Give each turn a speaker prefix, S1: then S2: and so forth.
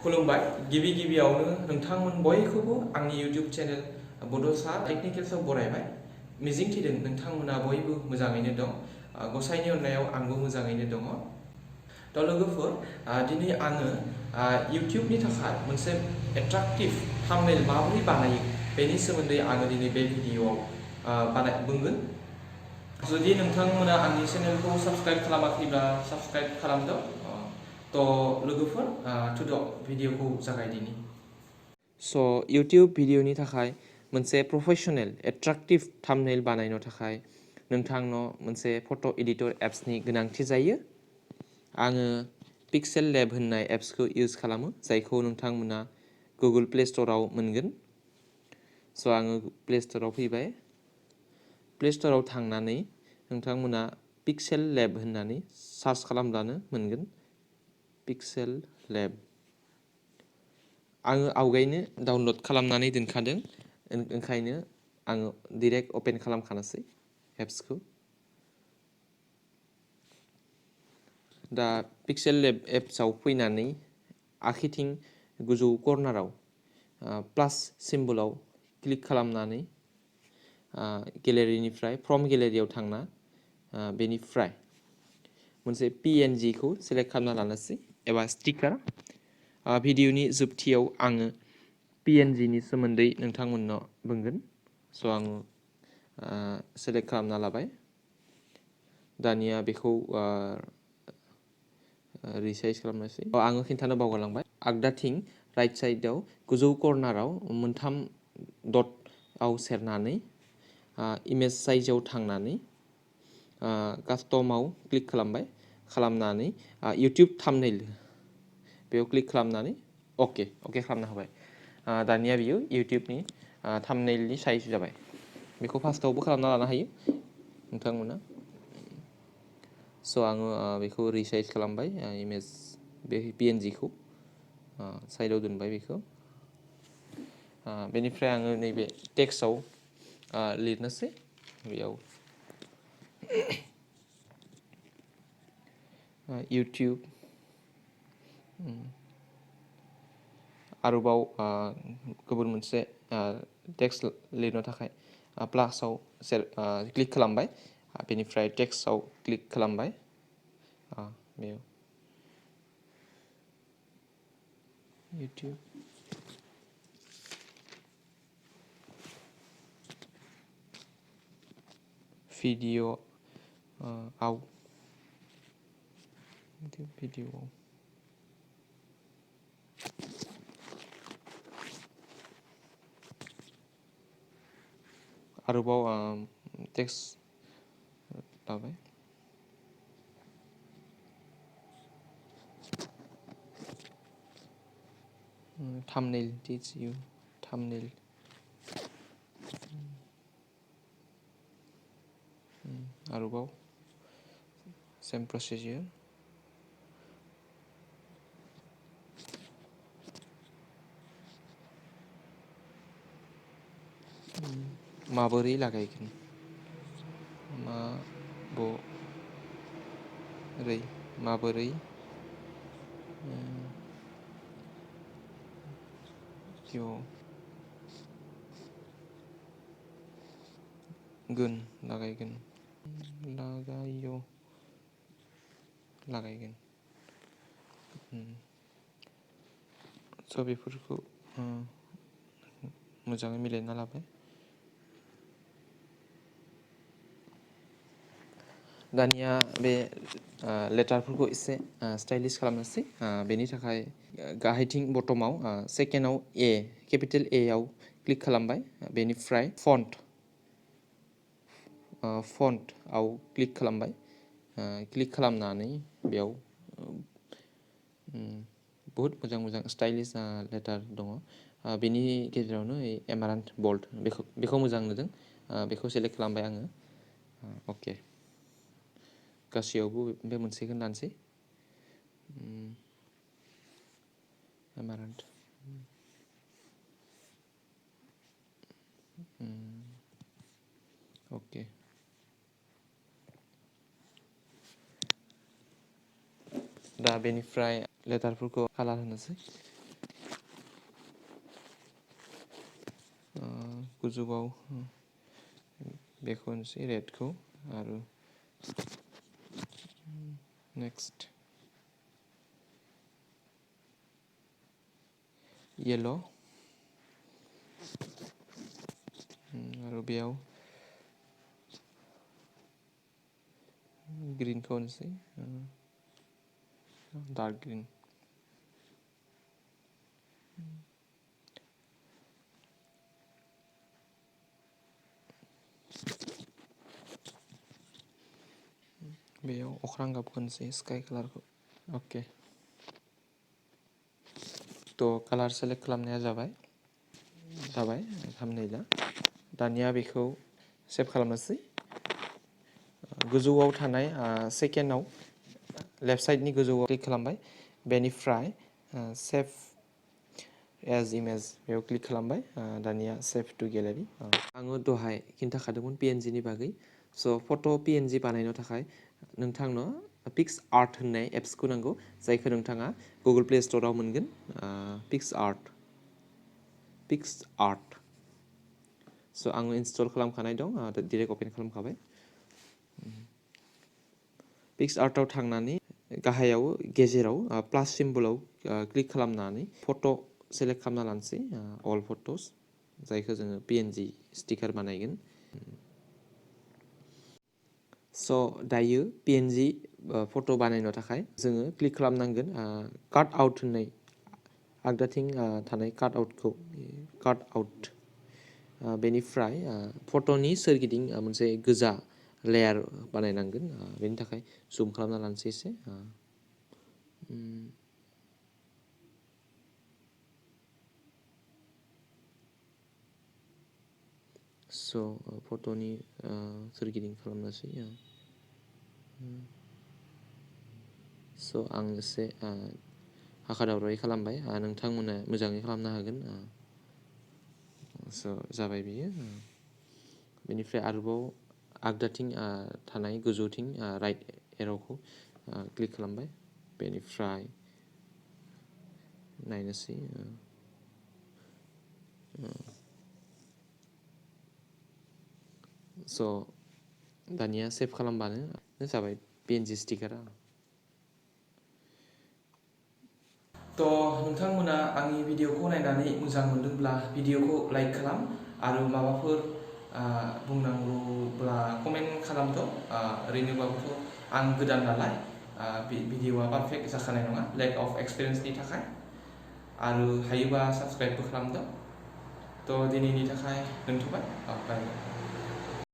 S1: खुलुमबाय गिबि गिबियावनो नोंथांमोन बयखौबो आंनि YouTube चेनेल बड' सा टेक्निकेल्सआव बरायबाय मिजिंथिदों नोंथांमोना बयबो मोजाङैनो दं गसाइनि अननायाव आंबो मोजाङैनो दङ थ' लोगोफोर दिनै आङो YouTubeनि थाखाय मोनसे एट्राक्टिभ थाम्बनेल माबोरै बानायो बेनि सोमोन्दै आङो दिनै बे भिडिअ'आव बुंगोन जुदि नोंथांमोना आंनि चेनेलखौ साबस्क्राइब खालामाखैब्ला साबस्क्राइब खालामदो थ' लोगोफोर थुद' भिडिअ'खौ जागायदिनि स' YouTube भिडिअ'नि थाखाय मोनसे प्रफेसनेल एट्राक्टिभ थाम्बनेल बानायनो थाखाय नोंथांनो मोनसे फट' एडिटर एप्सनि गोनांथि जायो आङो पिक्सेल लेब होननाय एप्सखौ इउज खालामो जायखौ नोंथांमोना गुगोल प्ले स्ट'राव मोनगोन स' आङो प्ले स्ट'राव फैबाय प्ले स्ट'राव थांनानै नोंथांमोना पिक्सेल लेब होननानै सार्च खालामब्लानो मोनगोन पिक्सेल लेब आङो आवगायनो डाउनल'ड खालामनानै दोनखादों ओंखायनो आङो डाइरेक्ट अपेन खालामखानोसै एप्सखौ दा पिक्सेल लेब एप्सआव फैनानै आखिथिं गोजौ कर्नाराव प्लास सिम्बलाव क्लिक खालामनानै गेलेरिनिफ्राय फ्रम गेलेरियाव थांना बेनिफ्राय मोनसे PNG खौ सेलेक्ट खालामना लानोसै एबा स्टिकार भिडिअनि जोबथियाव आङो PNG नि सोमोन्दै नोंथांमोननो बुंगोन स' आङो सेलेक्ट खालामना लाबाय दानिया बेखौ रिसाइज खालामनोसै आङो खिन्थानो बावगारलांबाय आगदाथिं राइट साइडआव गोजौ कर्नाराव मोनथाम डटआव सेरनानै इमेज साइजआव थांनानै कास्टमाव क्लिक खालामनानै YouTube थाम्बनेल बेयाव क्लिक खालामनानै अके खालामना होबाय दानिया बियो YouTubeनि थाम्बनेलनि साइज जाबाय बेखौ फार्स्टआवबो खालामना लानो हायो नोंथांमोना स' आङो बेखौ रिसाइज खालामबाय इमेज बे PNG खौ साइडआव दोनबाय बेखौ बेनिफ्राय आङो नैबे टेक्स्टआव लिरनोसै बेयाव YouTube आरोबाव गुबुन मोनसे टेक्स्ट लिरनो थाखाय प्लासआव क्लिक खालामबाय बेनिफ्राय टेक्स्टआव क्लिक खालामबाय बेयाव YouTube भिडिअ आव भिडिअ आरोबाव टेक्स्ट लाबाय thumbnail teach you thumbnail आरोबाव same procedure माबोरै लागायगोन माबोरै लागायगोन स' बेफोरखौ मोजाङै मिलायना लाबाय दानिया बे लेटारफोरखौ एसे स्टाइलिश खालामनोसै बेनि थाखाय गाहायथिं बटमाव सेकेन्डआव केपिटेल A आव क्लिक खालामबाय बेनिफ्राय फन्टआव क्लिक खालामबाय क्लिक खालामनानै बेयाव बहुत मोजां स्टाइलिश लेटार दङ बेनि गेजेरावनो एमारान्थ बोल्ड बेखौ मोजां नुदों बेखौ सेलेक्ट खालामबाय आङो अके गासैयावबो बे मोनसेखौ लानोसै एमारान्थ अके दा बेनिफ्राय लेटारफोरखौ कालार होनोसै गोजौआव बेखौ होनसै रेडखौ आरो नेक्स्ट येलो आरो बेयाव ग्रीनखौ होनसै डार्क ग्रीन बेयाव अख्रां गाबखौ होनसै स्काई कालारखौ अके थ' कालार सेलेक्ट खालामनाया जाबाय थाम्बनेइला दानिया बेखौ सेभ खालामनोसै गोजौआव थानाय सेकेन्डआव लेफ्ट साइडनि गोजौआव क्लिक खालामबाय बेनिफ्राय सेभ एज इमेज बेयाव क्लिक खालामबाय दानिया सेभ टु गेलारि आङो दहाय खिन्थाखादोंमोन पिएनजिनि बागै स' फट' पिएनजि बानायनो थाखाय नोंथांनो पिक्स आर्ट होननाय एप्सखौ नांगौ जायखौ नोंथाङा गुगोल प्ले स्ट'राव मोनगोन पिक्स आर्ट स' आङो इनस्टल खालामखानाय दं डाइरेक्ट अपेन खालामखाबाय पिक्स आर्टआव थांनानै गाहायाव गेजेराव प्लास सिम्बलाव क्लिक खालामनानै फट' सेलेक्ट खालामना लानोसै अल फट'स जायखौ जोङो पिएनजि स्टिकार बानायगोन स' दायो पिएनजि फट' बानायनो थाखाय जोङो क्लिक खालामनांगोन काट आउट होननाय आगदाथिं थानाय काट आउट बेनिफ्राय फट'नि सोरगिदिं मोनसे गोजा लेयार बानायनांगोन बेनि थाखाय जुम खालामना लानोसै एसे स' फट'नि सोरगिदिं खालामनोसै स' आं एसे हाखा दावरायै खालामबाय नोंथांमोना मोजाङै खालामनो हागोन स' जाबाय बियो बेनिफ्राय आरोबाव आगदाथिं थानाय गोजौथिं राइट एर'खौ क्लिक खालामबाय बेनिफ्राय नायनोसै स' दानिया सेभ खालामबानो जाबाय पिएनजि स्टिकारा थ' नोंथांमोना आंनि भिडिअखौ नायनानै मोजां मोनदोंब्ला भिडिअखौ लाइक खालाम आरो माबाफोर बुंनांगौब्ला कमेन्ट खालामथ' ओरैनोबाबोथ' आं गोदान नालाय भिडिअआ पारफेक्ट जाखानाय नङा लेक अफ एक्सपिरियेन्सनि थाखाय आरो हायोबा साबस्क्राइबबो खालामदो थ' दिनैनि थाखाय दोनथ'बाय बाय